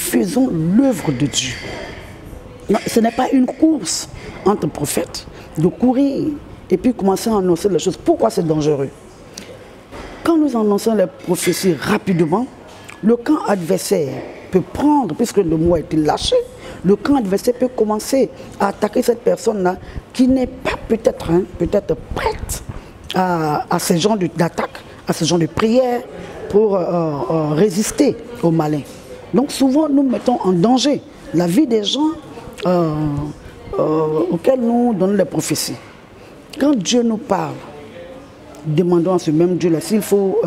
faisons l'œuvre de Dieu. Non, ce n'est pas une course entre prophètes, de courir et puis commencer à annoncer les choses. Pourquoi c'est dangereux? Quand nous annonçons les prophéties rapidement, le camp adversaire peut prendre, puisque le mot a été lâché, le camp adversaire peut commencer à attaquer cette personne-là qui n'est pas peut-être prête à ce genre d'attaque, à ce genre de prière pour résister au malin. Donc souvent nous mettons en danger la vie des gens auxquels nous donnons les prophéties. Quand Dieu nous parle, demandons à ce même Dieu-là s'il faut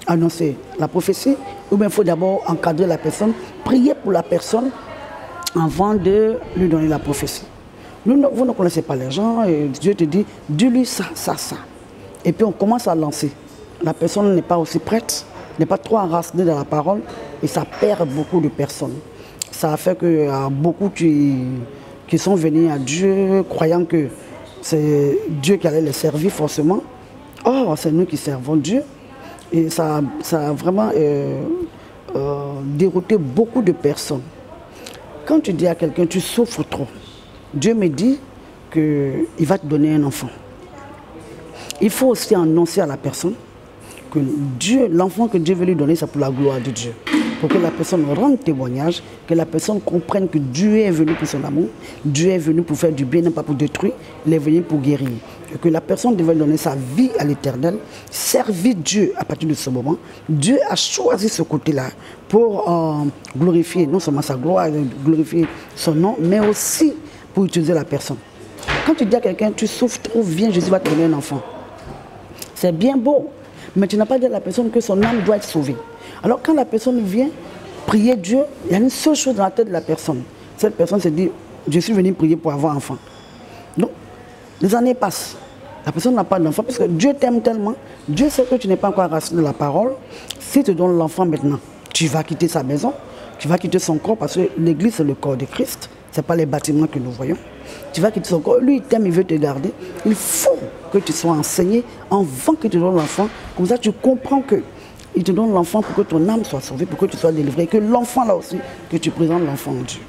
annoncer la prophétie, ou bien il faut d'abord encadrer la personne, prier pour la personne avant de lui donner la prophétie. Vous ne connaissez pas les gens et Dieu te dit, dis-lui ça, ça, ça. Et puis on commence à lancer. La personne n'est pas aussi prête, n'est pas trop enracinée dans la parole et ça perd beaucoup de personnes. Ça a fait que beaucoup qui sont venus à Dieu croyant que c'est Dieu qui allait les servir forcément. Or, c'est nous qui servons Dieu. Et ça a vraiment dérouté beaucoup de personnes. Quand tu dis à quelqu'un, tu souffres trop, Dieu me dit qu'il va te donner un enfant. Il faut aussi annoncer à la personne que Dieu, l'enfant que Dieu veut lui donner, c'est pour la gloire de Dieu. Pour que la personne rende témoignage, que la personne comprenne que Dieu est venu pour son amour, Dieu est venu pour faire du bien, non pas pour détruire, il est venu pour guérir. Et que la personne devait donner sa vie à l'Éternel, servir Dieu à partir de ce moment. Dieu a choisi ce côté-là pour glorifier non seulement sa gloire, glorifier son nom, mais aussi pour utiliser la personne. Quand tu dis à quelqu'un, tu souffres trop, viens, Jésus va te donner un enfant. C'est bien beau, mais tu n'as pas dit à la personne que son âme doit être sauvée. Alors quand la personne vient prier Dieu, il y a une seule chose dans la tête de la personne. Cette personne se dit, je suis venu prier pour avoir un enfant. Donc, les années passent. La personne n'a pas d'enfant parce que Dieu t'aime tellement. Dieu sait que tu n'es pas encore raciné de la parole. S'il te donne l'enfant maintenant, tu vas quitter sa maison, tu vas quitter son corps parce que l'église c'est le corps de Christ. Ce n'est pas les bâtiments que nous voyons. Tu vas quitter son corps. Lui, il t'aime, il veut te garder. Il faut que tu sois enseigné avant qu'il te donne l'enfant. Comme ça, tu comprends que il te donne l'enfant pour que ton âme soit sauvée, pour que tu sois délivré. Et que l'enfant, là aussi, que tu présentes l'enfant en Dieu.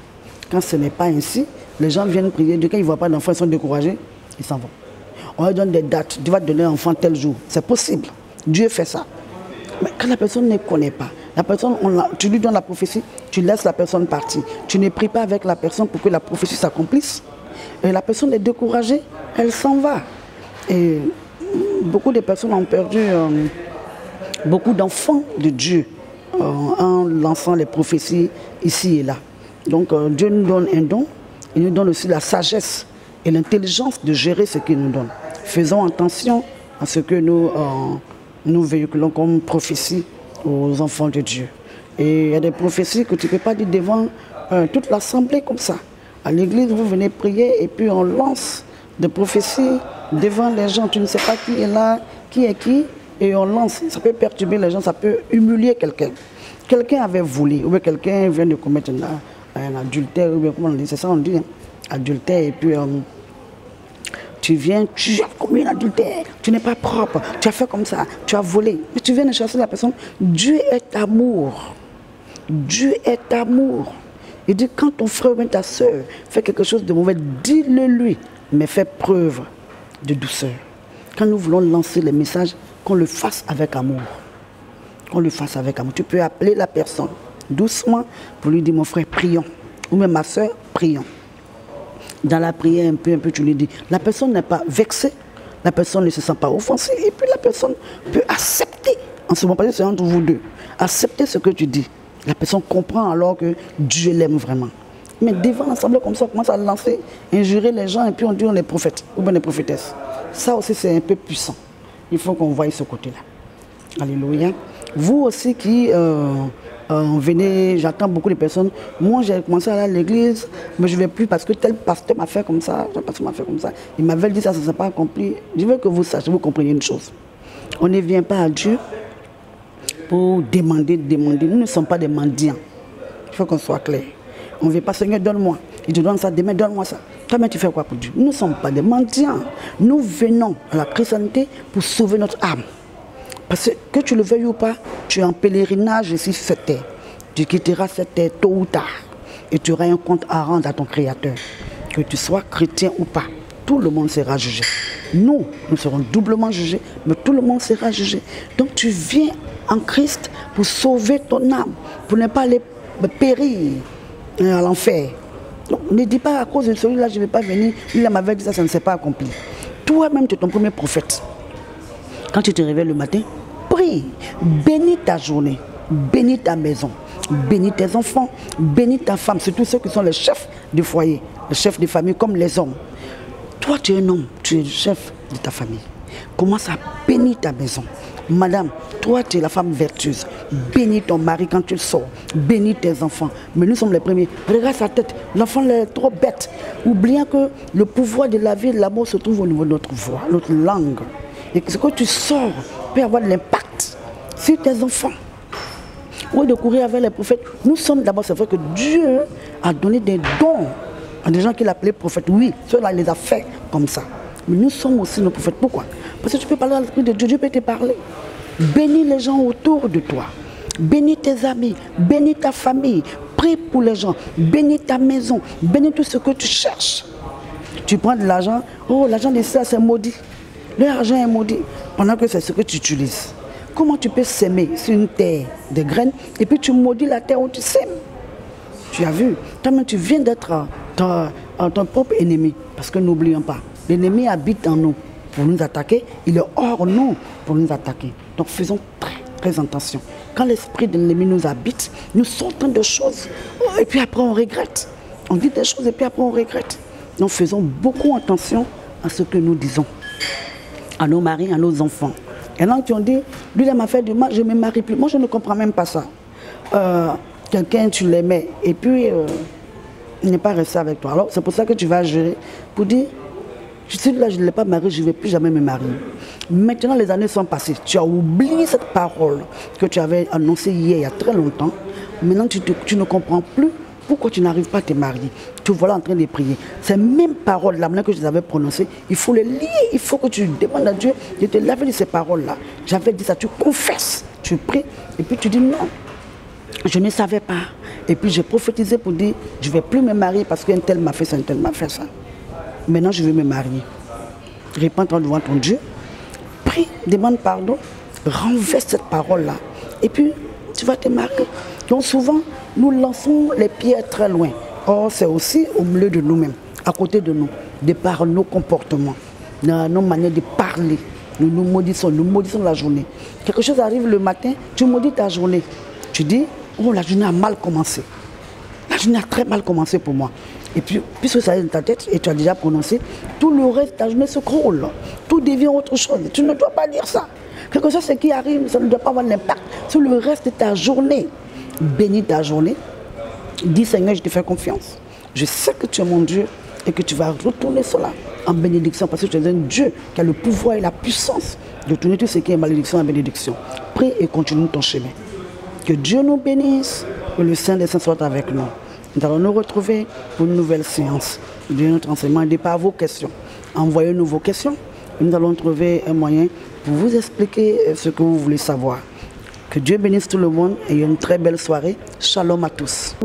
Quand ce n'est pas ainsi, les gens viennent prier. Dès qu'ils ne voient pas d'enfant, ils sont découragés, ils s'en vont. On leur donne des dates. Dieu va te donner un enfant tel jour. C'est possible. Dieu fait ça. Mais quand la personne ne connaît pas, la personne, tu lui donnes la prophétie, tu laisses la personne partir. Tu ne pries pas avec la personne pour que la prophétie s'accomplisse. Et la personne est découragée, elle s'en va. Et beaucoup de personnes ont perdu beaucoup d'enfants de Dieu en lançant les prophéties ici et là. Donc Dieu nous donne un don, il nous donne aussi la sagesse et l'intelligence de gérer ce qu'il nous donne. Faisons attention à ce que nous véhiculons comme prophétie aux enfants de Dieu. Et il y a des prophéties que tu ne peux pas dire devant toute l'assemblée comme ça. À l'église, vous venez prier et puis on lance des prophéties devant les gens. Tu ne sais pas qui est là, qui est qui, et on lance. Ça peut perturber les gens, ça peut humilier quelqu'un. Quelqu'un avait volé, ou bien quelqu'un vient de commettre un adultère, ou bien comment on dit, c'est ça on dit, hein, adultère, et puis tu viens, tu as commis un adultère, tu n'es pas propre, tu as fait comme ça, tu as volé. Mais tu viens de chasser la personne. Dieu est amour. Dieu est amour. Il dit, quand ton frère ou ta soeur fait quelque chose de mauvais, dis-le lui, mais fais preuve de douceur. Quand nous voulons lancer les messages, qu'on le fasse avec amour. Qu'on le fasse avec amour. Tu peux appeler la personne doucement pour lui dire, mon frère, prions. Ou même ma soeur, prions. Dans la prière, un peu, tu lui dis, la personne n'est pas vexée, la personne ne se sent pas offensée, et puis la personne peut accepter, en ce moment, parce que c'est entre vous deux, accepter ce que tu dis. La personne comprend alors que Dieu l'aime vraiment. Mais devant l'assemblée comme ça, on commence à lancer, injurer les gens, et puis on dit on est prophète, ou bien les prophétesses. Ça aussi, c'est un peu puissant. Il faut qu'on voie ce côté-là. Alléluia. Vous aussi qui venez, j'attends beaucoup de personnes. Moi, j'ai commencé à aller à l'église, mais je ne vais plus parce que tel pasteur m'a fait comme ça, tel pasteur m'a fait comme ça. Il m'avait dit ça, ça ne s'est pas accompli. Je veux que vous sachiez, vous compreniez une chose. On ne vient pas à Dieu pour demander. Nous ne sommes pas des mendiants. Il faut qu'on soit clair. On ne vient pas, Seigneur, donne-moi. Il te donne ça, demain, donne-moi ça. Toi-même, tu fais quoi pour Dieu? Nous ne sommes pas des mendiants. Nous venons à la christianité pour sauver notre âme. Parce que tu le veuilles ou pas, tu es en pèlerinage ici sur cette terre. Tu quitteras cette terre tôt ou tard et tu auras un compte à rendre à ton Créateur. Que tu sois chrétien ou pas, tout le monde sera jugé. Nous serons doublement jugés, mais tout le monde sera jugé. Donc tu viens en Christ pour sauver ton âme, pour ne pas aller périr à l'enfer. Donc ne dis pas à cause de celui-là, je ne vais pas venir, lui m'avait dit ça, ça ne s'est pas accompli. Toi-même, tu es ton premier prophète. Quand tu te réveilles le matin, prie, bénis ta journée, bénis ta maison, bénis tes enfants, bénis ta femme, surtout ceux qui sont les chefs du foyer, les chefs de famille comme les hommes. Toi, tu es un homme, tu es le chef de ta famille. Commence à bénir ta maison. Madame, toi, tu es la femme vertueuse. Bénis ton mari quand tu sors. Bénis tes enfants. Mais nous sommes les premiers. Regarde sa tête. L'enfant est trop bête. Oubliant que le pouvoir de la vie et de l'amour se trouve au niveau de notre voix, notre langue. Et que ce que tu sors peut avoir de l'impact sur tes enfants. Au de courir avec les prophètes, nous sommes d'abord, c'est vrai que Dieu a donné des dons à des gens qu'il appelait prophètes. Oui, ceux-là, il les a fait comme ça. Mais nous sommes aussi nos prophètes. Pourquoi? Parce que tu peux parler à l'esprit de Dieu, Dieu peut te parler. Bénis les gens autour de toi. Bénis tes amis, bénis ta famille. Prie pour les gens, bénis ta maison, bénis tout ce que tu cherches. Tu prends de l'argent, oh l'argent de ça c'est maudit. L'argent est maudit, pendant que c'est ce que tu utilises. Comment tu peux s'aimer sur une terre de graines et puis tu maudis la terre où tu sèmes? Tu as vu, toi-même tu viens d'être ton propre ennemi. Parce que n'oublions pas, l'ennemi habite en nous pour nous attaquer, il est hors nous pour nous attaquer. Donc faisons très attention. Quand l'esprit de l'ennemi nous habite, nous sortons de choses et puis après on regrette. On dit des choses et puis après on regrette. Donc faisons beaucoup attention à ce que nous disons, à nos maris, à nos enfants. Et là qui ont dit, lui il m'a fait du mal, je ne me marie plus. Moi je ne comprends même pas ça. Quelqu'un tu l'aimais et puis il n'est pas resté avec toi. Alors c'est pour ça que tu vas gérer pour dire, je suis là, je ne l'ai pas marié, je ne vais plus jamais me marier. Maintenant les années sont passées, tu as oublié cette parole que tu avais annoncée hier, il y a très longtemps. Maintenant tu ne comprends plus pourquoi tu n'arrives pas à te marier. Tu voilà en train de prier. Ces mêmes paroles-là, maintenant que je les avais prononcées, il faut les lier, il faut que tu demandes à Dieu de te laver de ces paroles-là. J'avais dit ça, tu confesses, tu pries, et puis tu dis non, je ne savais pas. Et puis j'ai prophétisé pour dire, je ne vais plus me marier parce qu'un tel m'a fait ça, un tel m'a fait ça. Maintenant je vais me marier. Répands-toi devant ton Dieu, prie, demande pardon, renverse cette parole-là. Et puis tu vas te marier. Donc souvent, nous lançons les pierres très loin. Or, c'est aussi au milieu de nous-mêmes, à côté de nous, de par nos comportements, nos manières de parler. Nous maudissons la journée. Quelque chose arrive le matin, tu maudis ta journée. Tu dis, oh la journée a mal commencé. La journée a très mal commencé pour moi. Et puis, puisque ça est dans ta tête et tu as déjà prononcé, tout le reste de ta journée se croule. Tout devient autre chose. Tu ne dois pas dire ça. Quelque chose qui arrive, ça ne doit pas avoir d'impact sur le reste de ta journée. Bénis ta journée. Dis Seigneur, je te fais confiance. Je sais que tu es mon Dieu et que tu vas retourner cela en bénédiction parce que tu es un Dieu qui a le pouvoir et la puissance de tourner tout ce qui est malédiction en bénédiction. Prie et continue ton chemin. Que Dieu nous bénisse, que le Saint des Saints soit avec nous. Nous allons nous retrouver pour une nouvelle séance de notre enseignement. N'hésitez pas à vos questions. Envoyez-nous vos questions. Nous allons trouver un moyen pour vous expliquer ce que vous voulez savoir. Que Dieu bénisse tout le monde et une très belle soirée. Shalom à tous.